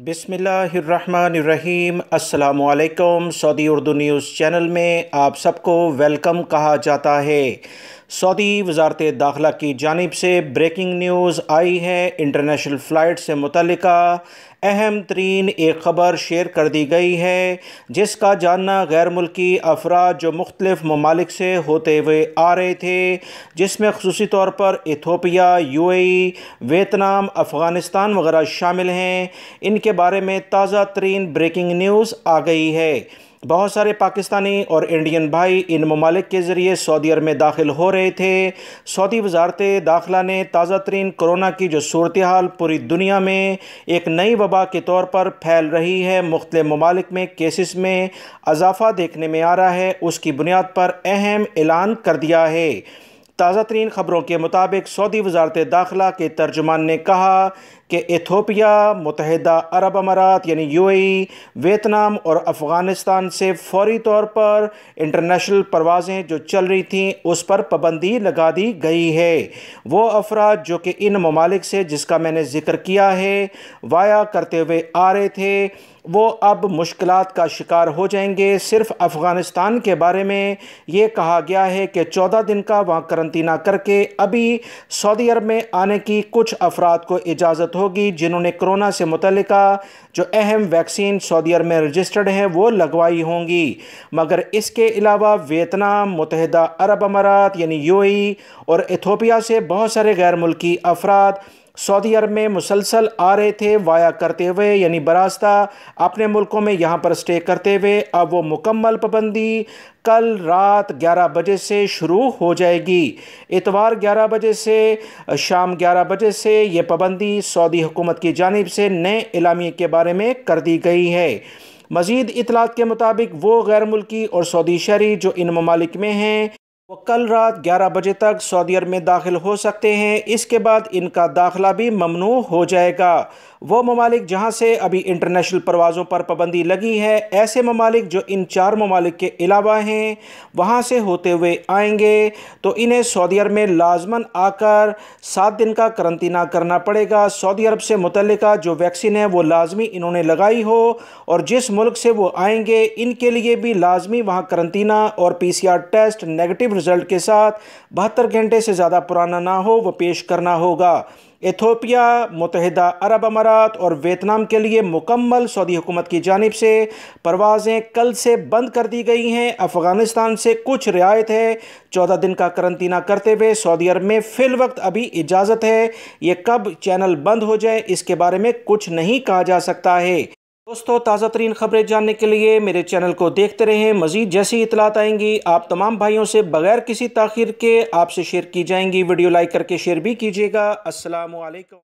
بسم اللہ الرحمن الرحیم۔ السلام علیکم۔ سعودی اردو نیوز چینل میں آپ سب کو ویلکم کہا جاتا ہے۔ سعودی وزارت داخلہ کی جانب سے بریکنگ نیوز آئی ہے۔ انٹرنیشنل فلائٹ سے متعلقہ اہم ترین ایک خبر شیئر کر دی گئی ہے، جس کا جاننا غیر ملکی افراد جو مختلف ممالک سے ہوتے ہوئے آ رہے تھے، جس میں خصوصی طور پر ایتھوپیا، UAE، ویتنام، افغانستان وغیرہ شامل ہیں، ان کے بارے میں تازہ ترین بریکنگ نیوز آ گئی ہے۔ بہت سارے پاکستانی اور انڈین بھائی ان ممالک کے ذریعے سعودی عرب میں داخل ہو رہے تھے۔ سعودی وزارت داخلہ نے تازہ ترین کورونا کی جو صورتحال پوری دنیا میں ایک نئی وبا کے طور پر پھیل رہی ہے، مختلف ممالک میں کیسز میں اضافہ دیکھنے میں آ رہا ہے، اس کی بنیاد پر اہم اعلان کر دیا ہے۔ تازہ ترین خبروں کے مطابق سعودی وزارت داخلہ کے ترجمان نے کہا کہ ایتھوپیا، متحدہ عرب امارات یعنی UAE، ویتنام اور افغانستان سے فوری طور پر انٹرنیشنل پروازیں جو چل رہی تھیں اس پر پابندی لگا دی گئی ہے۔ وہ افراد جو کہ ان ممالک سے جس کا میں نے ذکر کیا ہے وایا کرتے ہوئے آ رہے تھے، وہ اب مشکلات کا شکار ہو جائیں گے۔ صرف افغانستان کے بارے میں یہ کہا گیا ہے کہ 14 دن کا وہاں قرنطینہ کر کے ابھی سعودی عرب میں آنے کی کچھ افراد کو اجازت ہوگی جنہوں نے کورونا سے متعلقہ جو اہم ویکسین سعودی عرب میں رجسٹرڈ ہیں وہ لگوائی ہوں گی، مگر اس کے علاوہ ویتنام، متحدہ عرب امارات یعنی UAE اور ایتھوپیا سے بہت سارے غیر ملکی افراد سعودی عرب میں مسلسل آ رہے تھے وایا کرتے ہوئے، یعنی براستہ اپنے ملکوں میں یہاں پر سٹے کرتے ہوئے۔ اب وہ مکمل پابندی کل رات 11 بجے سے شروع ہو جائے گی۔ اتوار 11 بجے سے شام 11 بجے سے یہ پابندی سعودی حکومت کی جانب سے نئے اعلامیے کے بارے میں کر دی گئی ہے۔ مزید اطلاعات کے مطابق وہ غیر ملکی اور سعودی شہری جو ان ممالک میں ہیں وہ کل رات 11 بجے تک سعودی عرب میں داخل ہو سکتے ہیں۔ اس کے بعد ان کا داخلہ بھی ممنوع ہو جائے گا۔ وہ ممالک جہاں سے ابھی انٹرنیشنل پروازوں پر پابندی لگی ہے، ایسے ممالک جو ان 4 ممالک کے علاوہ ہیں وہاں سے ہوتے ہوئے آئیں گے تو انہیں سعودی عرب میں لازماً آ کر 7 دن کا قرنطینہ کرنا پڑے گا۔ سعودی عرب سے متعلقہ جو ویکسین ہے وہ لازمی انہوں نے لگائی ہو، اور جس ملک سے وہ آئیں گے ان کے لیے بھی لازمی وہاں قرنطینہ اور PCR ٹیسٹ نیگیٹو رزلٹ کے ساتھ 72 گھنٹے سے زیادہ پرانا نہ ہو وہ پیش کرنا ہوگا۔ ایتھوپیا، متحدہ عرب امارات اور ویتنام کے لیے مکمل سعودی حکومت کی جانب سے پروازیں کل سے بند کر دی گئی ہیں۔ افغانستان سے کچھ رعایت ہے، 14 دن کا قرنطینہ کرتے ہوئے سعودی عرب میں فی الوقت ابھی اجازت ہے۔ یہ کب چینل بند ہو جائے اس کے بارے میں کچھ نہیں کہا جا سکتا ہے۔ دوستو، تازہ ترین خبریں جاننے کے لیے میرے چینل کو دیکھتے رہیں۔ مزید جیسی اطلاعات آئیں گی آپ تمام بھائیوں سے بغیر کسی تاخیر کے آپ سے شیئر کی جائیں گی۔ ویڈیو لائک کر کے شیئر بھی کیجیے گا۔ السلام علیکم۔